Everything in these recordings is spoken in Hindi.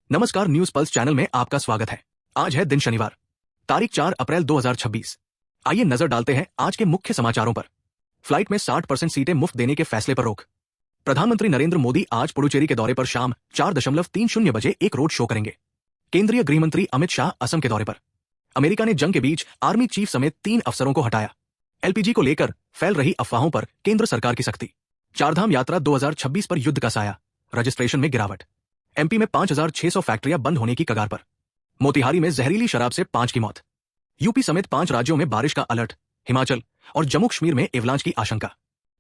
नमस्कार, न्यूज पल्स चैनल में आपका स्वागत है। आज है दिन शनिवार, तारीख 4 अप्रैल 2026। आइए नजर डालते हैं आज के मुख्य समाचारों पर। फ्लाइट में 60% सीटें मुफ्त देने के फैसले पर रोक। प्रधानमंत्री नरेंद्र मोदी आज पुडुचेरी के दौरे पर शाम 4:30 बजे एक रोड शो करेंगे। केंद्रीय गृहमंत्री अमित शाह असम के दौरे पर। अमेरिका ने जंग के बीच आर्मी चीफ समेत 3 अफसरों को हटाया। एलपीजी को लेकर फैल रही अफवाहों पर केंद्र सरकार की सख्ती। चारधाम यात्रा 2026 पर युद्ध का साया, रजिस्ट्रेशन में गिरावट। एमपी में 5,600 फैक्ट्रियां बंद होने की कगार पर। मोतिहारी में जहरीली शराब से 5 की मौत। यूपी समेत 5 राज्यों में बारिश का अलर्ट। हिमाचल और जम्मू कश्मीर में एवलांच की आशंका।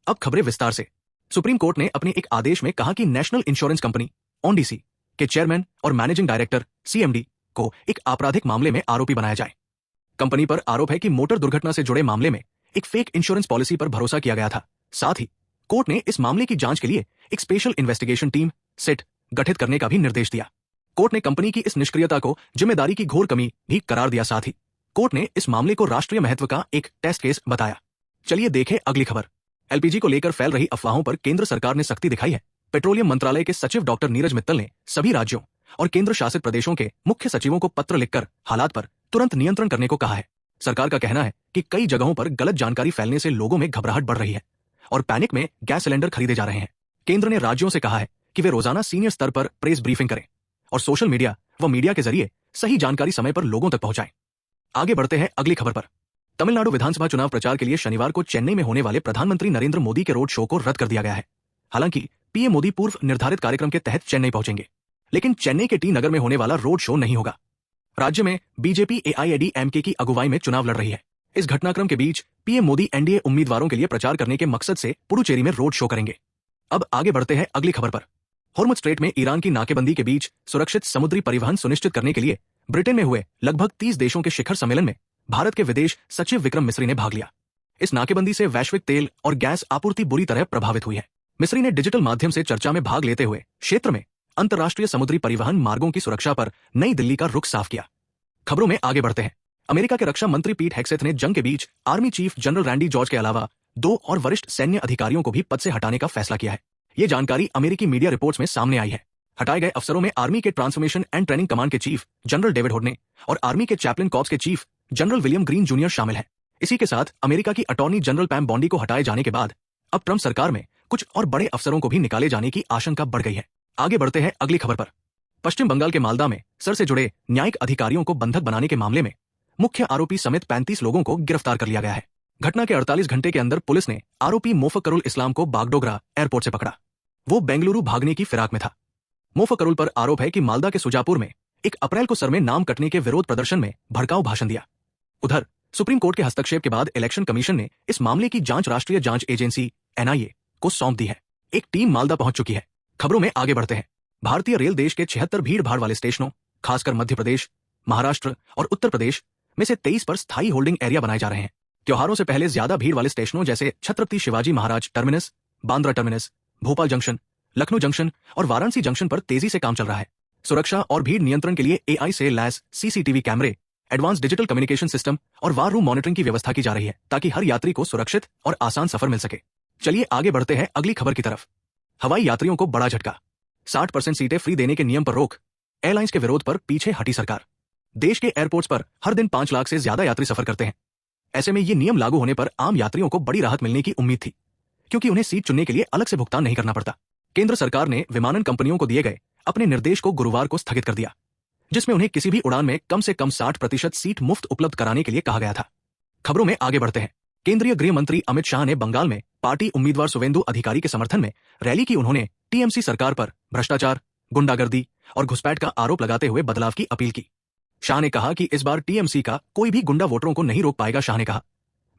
अब खबरें विस्तार से। सुप्रीम कोर्ट ने अपने एक आदेश में कहा कि नेशनल इंश्योरेंस कंपनी ओनडीसी के चेयरमैन और मैनेजिंग डायरेक्टर सीएमडी को एक आपराधिक मामले में आरोपी बनाया जाए। कंपनी पर आरोप है कि मोटर दुर्घटना से जुड़े मामले में एक फेक इंश्योरेंस पॉलिसी पर भरोसा किया गया था। साथ ही कोर्ट ने इस मामले की जांच के लिए एक स्पेशल इन्वेस्टिगेशन टीम सेट गठित करने का भी निर्देश दिया। कोर्ट ने कंपनी की इस निष्क्रियता को जिम्मेदारी की घोर कमी भी करार दिया। साथ ही कोर्ट ने इस मामले को राष्ट्रीय महत्व का एक टेस्ट केस बताया। चलिए देखें अगली खबर। एलपीजी को लेकर फैल रही अफवाहों पर केंद्र सरकार ने सख्ती दिखाई है। पेट्रोलियम मंत्रालय के सचिव डॉक्टर नीरज मित्तल ने सभी राज्यों और केंद्र शासित प्रदेशों के मुख्य सचिवों को पत्र लिखकर हालात पर तुरंत नियंत्रण करने को कहा है। सरकार का कहना है कि कई जगहों पर गलत जानकारी फैलने से लोगों में घबराहट बढ़ रही है और पैनिक में गैस सिलेंडर खरीदे जा रहे हैं। केंद्र ने राज्यों से कहा है कि वे रोजाना सीनियर स्तर पर प्रेस ब्रीफिंग करें और सोशल मीडिया व मीडिया के जरिए सही जानकारी समय पर लोगों तक पहुंचाएं। आगे बढ़ते हैं अगली खबर पर। तमिलनाडु विधानसभा चुनाव प्रचार के लिए शनिवार को चेन्नई में होने वाले प्रधानमंत्री नरेंद्र मोदी के रोड शो को रद्द कर दिया गया है। हालांकि पीएम मोदी पूर्व निर्धारित कार्यक्रम के तहत चेन्नई पहुंचेंगे, लेकिन चेन्नई के टी नगर में होने वाला रोड शो नहीं होगा। राज्य में बीजेपी एआईएडीएमके की अगुवाई में चुनाव लड़ रही है। इस घटनाक्रम के बीच पीएम मोदी एनडीए उम्मीदवारों के लिए प्रचार करने के मकसद से पुडुचेरी में रोड शो करेंगे। अब आगे बढ़ते हैं अगली खबर पर। हॉर्मुज़ स्ट्रेट में ईरान की नाकेबंदी के बीच सुरक्षित समुद्री परिवहन सुनिश्चित करने के लिए ब्रिटेन में हुए लगभग 30 देशों के शिखर सम्मेलन में भारत के विदेश सचिव विक्रम मिस्री ने भाग लिया। इस नाकेबंदी से वैश्विक तेल और गैस आपूर्ति बुरी तरह प्रभावित हुई है। मिस्री ने डिजिटल माध्यम से चर्चा में भाग लेते हुए क्षेत्र में अंतर्राष्ट्रीय समुद्री परिवहन मार्गों की सुरक्षा पर नई दिल्ली का रुख साफ किया। खबरों में आगे बढ़ते हैं। अमेरिका के रक्षा मंत्री पीट हेग्सेथ ने जंग के बीच army chief general Randy George के अलावा 2 और वरिष्ठ सैन्य अधिकारियों को भी पद से हटाने का फैसला किया है। ये जानकारी अमेरिकी मीडिया रिपोर्ट्स में सामने आई है। हटाए गए अफसरों में आर्मी के ट्रांसफॉर्मेशन एंड ट्रेनिंग कमांड के चीफ जनरल डेविड होडने और आर्मी के चैपलिन कॉर्प्स के chief general William green junior शामिल हैं। इसी के साथ अमेरिका की अटॉर्नी जनरल पैम बॉन्डी को हटाए जाने के बाद अब ट्रंप सरकार में कुछ और बड़े अफसरों को भी निकाले जाने की आशंका बढ़ गई है। आगे बढ़ते हैं अगली खबर पर। पश्चिम बंगाल के मालदा में सर से जुड़े न्यायिक अधिकारियों को बंधक बनाने के मामले में मुख्य आरोपी समेत 35 लोगों को गिरफ्तार कर लिया गया है। घटना के 48 घंटे के अंदर पुलिस ने आरोपी मोफक्करुल इस्लाम को बागडोगरा एयरपोर्ट से पकड़ा। वो बेंगलुरु भागने की फिराक में था। मोफक्करुल पर आरोप है कि मालदा के सुजापुर में 1 अप्रैल को सर में नाम कटने के विरोध प्रदर्शन में भड़काऊ भाषण दिया। उधर सुप्रीम कोर्ट के हस्तक्षेप के बाद इलेक्शन कमीशन ने इस मामले की जांच राष्ट्रीय जांच एजेंसी एनआईए को सौंप दी है। एक टीम मालदा पहुंच चुकी है। खबरों में आगे बढ़ते हैं। भारतीय रेल देश के 76 भीड़ भाड़ वाले स्टेशनों, खासकर मध्य प्रदेश, महाराष्ट्र और उत्तर प्रदेश में से 23 पर स्थायी होल्डिंग एरिया बनाए जा रहे हैं। त्योहारों से पहले ज्यादा भीड़ वाले स्टेशनों जैसे Chhatrapati Shivaji Maharaj terminus, Bandra terminus, Bhopal junction, Lucknow junction और वाराणसी जंक्शन पर तेजी से काम चल रहा है। सुरक्षा और भीड़ नियंत्रण के लिए एआई से लैस सीसीटीवी कैमरे, एडवांस डिजिटल कम्युनिकेशन सिस्टम और वार रूम मॉनिटरिंग की व्यवस्था की जा रही है ताकि हर यात्री को सुरक्षित और आसान सफर मिल सके। चलिए आगे बढ़ते हैं अगली खबर की तरफ। हवाई यात्रियों को बड़ा झटका। 60% सीटें फ्री देने के नियम पर रोक। एयरलाइंस के विरोध पर पीछे हटी सरकार। देश के एयरपोर्ट्स पर हर दिन 5 लाख से ज्यादा यात्री सफर करते हैं। ऐसे में ये नियम लागू होने पर आम यात्रियों को बड़ी राहत मिलने की उम्मीद थी, क्योंकि उन्हें सीट चुनने के लिए अलग से भुगतान नहीं करना पड़ता। केंद्र सरकार ने विमानन कंपनियों को दिए गए अपने निर्देश को गुरुवार को स्थगित कर दिया, जिसमें उन्हें किसी भी उड़ान में कम से कम 60% सीट मुफ्त उपलब्ध कराने के लिए कहा गया था। खबरों में आगे बढ़ते हैं। केंद्रीय गृह मंत्री अमित शाह ने बंगाल में पार्टी उम्मीदवार शुवेंदु अधिकारी के समर्थन में रैली की। उन्होंने टीएमसी सरकार पर भ्रष्टाचार, गुंडागर्दी और घुसपैठ का आरोप लगाते हुए बदलाव की अपील की। शाह ने कहा कि इस बार टीएमसी का कोई भी गुंडा वोटरों को नहीं रोक पाएगा। शाह ने कहा,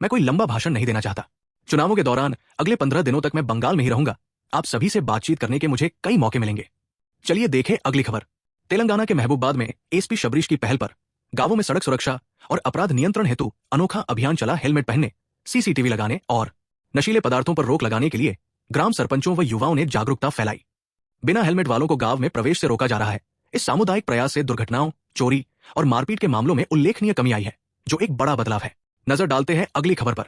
मैं कोई लंबा भाषण नहीं देना चाहता। चुनावों के दौरान अगले 15 दिनों तक मैं बंगाल में ही रहूंगा। आप सभी से बातचीत करने के मुझे कई मौके मिलेंगे। चलिए देखें अगली खबर। तेलंगाना के महबूबाबाद में एसपी शबरीश की पहल पर गांवों में सड़क सुरक्षा और अपराध नियंत्रण हेतु अनोखा अभियान चला। हेलमेट पहनने, सीसीटीवी लगाने और नशीले पदार्थों पर रोक लगाने के लिए ग्राम सरपंचों व युवाओं ने जागरूकता फैलाई। बिना हेलमेट वालों को गांव में प्रवेश से रोका जा रहा है। इस सामुदायिक प्रयास से दुर्घटनाओं, चोरी और मारपीट के मामलों में उल्लेखनीय कमी आई है, जो एक बड़ा बदलाव है। नजर डालते हैं अगली खबर पर।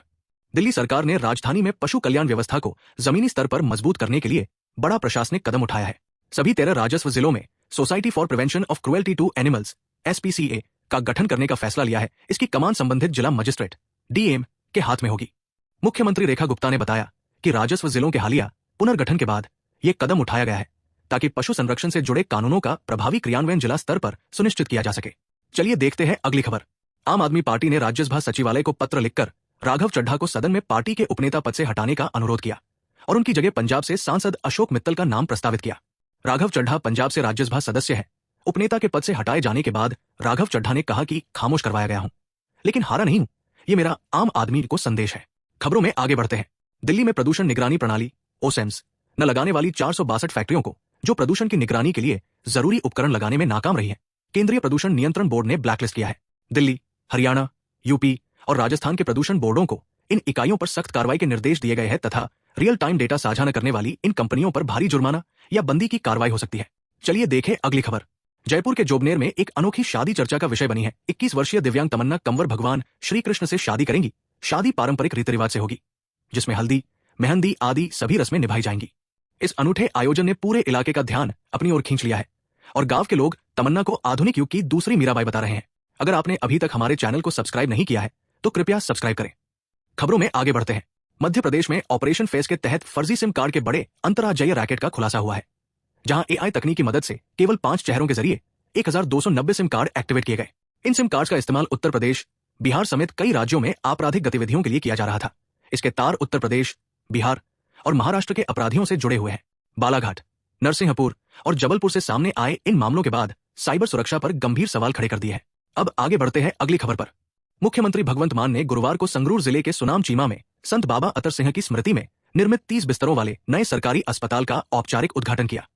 दिल्ली सरकार ने राजधानी में पशु कल्याण व्यवस्था को जमीनी स्तर पर मजबूत करने के लिए बड़ा प्रशासनिक कदम उठाया है। सभी 13 राजस्व जिलों में society for prevention of cruelty to animals SPCA का गठन करने का फैसला लिया है। इसकी कमान संबंधित जिला मजिस्ट्रेट DM के हाथ में होगी। मुख्यमंत्री रेखा गुप्ता ने बताया कि राजस्व जिलों के हालिया पुनर्गठन के बाद यह कदम उठाया गया है ताकि पशु संरक्षण से जुड़े कानूनों का प्रभावी क्रियान्वयन जिला स्तर पर सुनिश्चित किया जा सके। चलिए देखते हैं अगली खबर। आम आदमी पार्टी ने राज्यसभा सचिवालय को पत्र लिखकर राघव चड्ढा को सदन में पार्टी के उपनेता पद से हटाने का अनुरोध किया और उनकी जगह पंजाब से सांसद अशोक मित्तल का नाम प्रस्तावित किया। राघव चड्ढा पंजाब से राज्यसभा सदस्य है। उपनेता के पद से हटाए जाने के बाद राघव चड्ढा ने कहा कि खामोश करवाया गया हूं, लेकिन हारा नहीं हूं। ये मेरा आम आदमी को संदेश है। खबरों में आगे बढ़ते हैं। दिल्ली में प्रदूषण निगरानी प्रणाली OSEMS न लगाने वाली 462 फैक्ट्रियों को जो प्रदूषण की निगरानी के लिए जरूरी उपकरण लगाने में नाकाम रही है, केंद्रीय प्रदूषण नियंत्रण बोर्ड ने ब्लैकलिस्ट किया है। दिल्ली, हरियाणा, यूपी और राजस्थान के प्रदूषण बोर्डों को इन इकाइयों पर सख्त कार्रवाई के निर्देश दिए गए हैं तथा रियल टाइम डेटा साझा न करने वाली इन कंपनियों पर भारी जुर्माना या बंदी की कार्रवाई हो सकती है। चलिए देखें अगली खबर। जयपुर के जोबनेर में एक अनोखी शादी चर्चा का विषय बनी है। 21 वर्षीय दिव्यांग तमन्ना कंवर भगवान श्री कृष्ण से शादी करेंगी। शादी पारंपरिक रीति रिवाज से होगी, जिसमें हल्दी, मेहंदी आदि सभी रस्में निभाई जाएंगी। इस अनूठे आयोजन ने पूरे इलाके का ध्यान अपनी ओर खींच लिया है और गांव के लोग तमन्ना को आधुनिक युग की दूसरी मीराबाई बता रहे हैं। अगर आपने अभी तक हमारे चैनल को सब्सक्राइब नहीं किया है तो कृपया सब्सक्राइब करें। खबरों में आगे बढ़ते हैं। मध्य प्रदेश में ऑपरेशन फेस के तहत फर्जी सिम कार्ड के बड़े अंतर्राज्यीय रैकेट का खुलासा हुआ है, जहां AI तकनीक की मदद से केवल 5 चेहरों के जरिए 1290 सिम कार्ड एक्टिवेट किए गए। इन सिम कार्ड का इस्तेमाल उत्तर प्रदेश, बिहार समेत कई राज्यों में आपराधिक गतिविधियों के लिए किया जा रहा था। इसके तार उत्तर प्रदेश, बिहार और महाराष्ट्र के अपराधियों से जुड़े हुए हैं। बालाघाट, नरसिंहपुर और जबलपुर से सामने आए इन मामलों के बाद साइबर सुरक्षा पर गंभीर सवाल खड़े कर दिए हैं। अब आगे बढ़ते हैं अगली खबर पर। मुख्यमंत्री भगवंत मान ने गुरुवार को संगरूर जिले के सुनाम चीमा में संत बाबा अतर सिंह की स्मृति में निर्मित 30 बिस्तरों वाले नए सरकारी अस्पताल का औपचारिक उद्घाटन किया।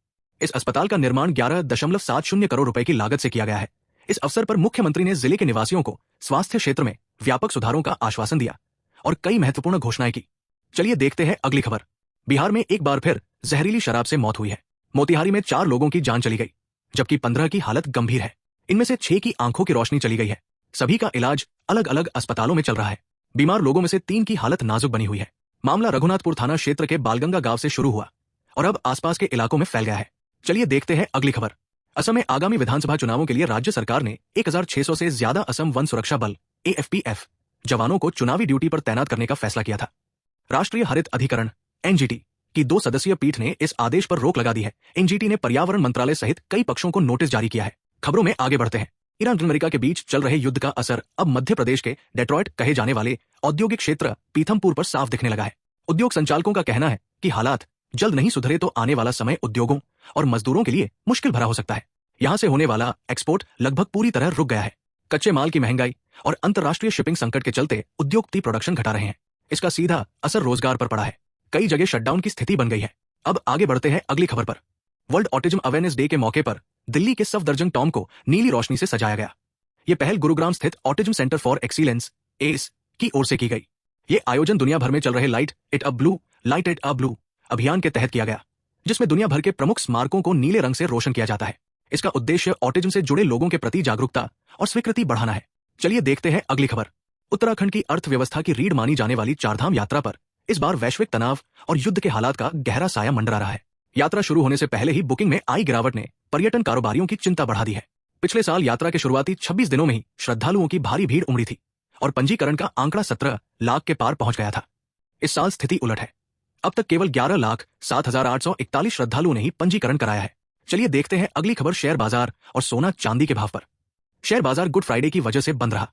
इस अस्पताल का निर्माण 11.70 करोड़ रुपए की लागत से किया गया है। इस अवसर पर मुख्यमंत्री ने जिले के निवासियों को स्वास्थ्य क्षेत्र में व्यापक सुधारों का आश्वासन दिया और कई महत्वपूर्ण घोषणाएं की। चलिए देखते हैं अगली खबर। बिहार में एक बार फिर जहरीली शराब से मौत हुई है। मोतिहारी में 4 लोगों की जान चली गई, जबकि 15 की हालत गंभीर है। इनमें से 6 की आंखों की रोशनी चली गई है। सभी का इलाज अलग अलग अस्पतालों में चल रहा है। बीमार लोगों में से 3 की हालत नाजुक बनी हुई है। मामला रघुनाथपुर थाना क्षेत्र के बालगंगा गांव से शुरू हुआ और अब आसपास के इलाकों में फैल गया है। चलिए देखते हैं अगली खबर। असम में आगामी विधानसभा चुनावों के लिए राज्य सरकार ने 1600 से ज्यादा असम वन सुरक्षा बल AFPF जवानों को चुनावी ड्यूटी पर तैनात करने का फैसला किया था। राष्ट्रीय हरित अधिकरण NGT की 2 सदस्यीय पीठ ने इस आदेश पर रोक लगा दी है। NGT ने पर्यावरण मंत्रालय सहित कई पक्षों को नोटिस जारी किया है। खबरों में आगे बढ़ते हैं। ईरान और अमेरिका के बीच चल रहे युद्ध का असर अब मध्य प्रदेश के डेट्रॉयट कहे जाने वाले औद्योगिक क्षेत्र पीथमपुर पर साफ दिखने लगा है। उद्योग संचालकों का कहना है कि हालात जल्द नहीं सुधरे तो आने वाला समय उद्योगों और मजदूरों के लिए मुश्किल भरा हो सकता है। यहां से होने वाला एक्सपोर्ट लगभग पूरी तरह रुक गया है। कच्चे माल की महंगाई और अंतर्राष्ट्रीय शिपिंग संकट के चलते उद्योगपति प्रोडक्शन घटा रहे हैं। इसका सीधा असर रोजगार पर पड़ा है। कई जगह शटडाउन की स्थिति बन गई है। अब आगे बढ़ते हैं अगली खबर पर। वर्ल्ड ऑटिज्म अवेयरनेस डे के मौके पर दिल्ली के सफदरजंग टॉम को नीली रोशनी से सजाया गया। यह पहल गुरुग्राम स्थित autism centre for excellence ACE की ओर से की गई। ये आयोजन दुनिया भर में चल रहे लाइट इट अप ब्लू अभियान के तहत किया गया, जिसमें दुनिया भर के प्रमुख स्मारकों को नीले रंग से रोशन किया जाता है। इसका उद्देश्य ऑटिज्म से जुड़े लोगों के प्रति जागरूकता और स्वीकृति बढ़ाना है। चलिए देखते हैं अगली खबर। उत्तराखंड की अर्थव्यवस्था की रीढ़ मानी जाने वाली चारधाम यात्रा पर इस बार वैश्विक तनाव और युद्ध के हालात का गहरा साया मंडरा रहा है। यात्रा शुरू होने से पहले ही बुकिंग में आई गिरावट ने पर्यटन कारोबारियों की चिंता बढ़ा दी है। पिछले साल यात्रा के शुरुआती 26 दिनों में ही श्रद्धालुओं की भारी भीड़ उमड़ी थी और पंजीकरण का आंकड़ा 17 लाख के पार पहुंच गया था। इस साल स्थिति उलट है। अब तक केवल 11,07,841 श्रद्धालुओं ने ही पंजीकरण कराया है। चलिए देखते हैं अगली खबर। शेयर बाजार और सोना चांदी के भाव पर। शेयर बाजार गुड फ्राइडे की वजह से बंद रहा।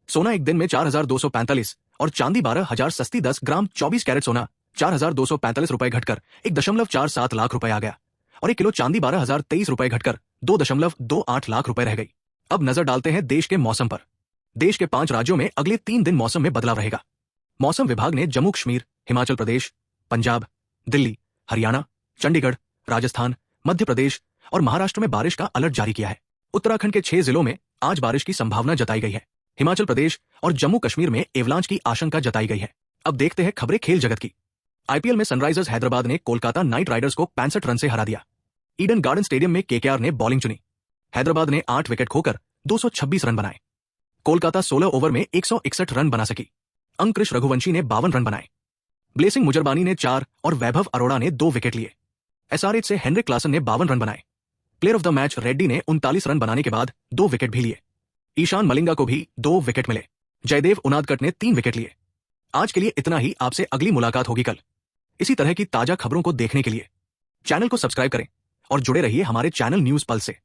सोना एक दिन में 4,245 और चांदी 12,000 सस्ती 10 ग्राम 24 कैरेट सोना 4,245 रुपए घटकर 1.47 लाख रुपए आ गया और 1 किलो चांदी 12,023 रुपए घटकर 2.28 लाख रुपए रह गई। अब नजर डालते हैं देश के मौसम पर। देश के 5 राज्यों में अगले 3 दिन मौसम में बदलाव रहेगा। मौसम विभाग ने जम्मू कश्मीर, हिमाचल प्रदेश, पंजाब, दिल्ली, हरियाणा, चंडीगढ़, राजस्थान, मध्य प्रदेश और महाराष्ट्र में बारिश का अलर्ट जारी किया है। उत्तराखंड के 6 जिलों में आज बारिश की संभावना जताई गई है। हिमाचल प्रदेश और जम्मू कश्मीर में एवलांच की आशंका जताई गई है। अब देखते हैं खबरें खेल जगत की। IPL में सनराइजर्स हैदराबाद ने कोलकाता नाइट राइडर्स को 65 रन से हरा दिया। ईडन गार्डन स्टेडियम में KKR ने बॉलिंग चुनी। हैदराबाद ने 8 विकेट खोकर 226 रन बनाए। कोलकाता 16 ओवर में 161 रन बना सकी। अंकुश रघुवंशी ने 52 रन बनाए। ब्लेसिंग मुजरबानी ने 4 और वैभव अरोड़ा ने 2 विकेट लिए। SRH से हेनरिक क्लासन ने 52 रन बनाए। Player of the match Reddy ने 39 रन बनाने के बाद 2 विकेट भी लिए। ईशान मलिंगा को भी 2 विकेट मिले। जयदेव उनादकट ने 3 विकेट लिए। आज के लिए इतना ही। आपसे अगली मुलाकात होगी कल इसी तरह की ताजा खबरों को देखने के लिए चैनल को सब्सक्राइब करें और जुड़े रहिए हमारे चैनल न्यूज पल्स से।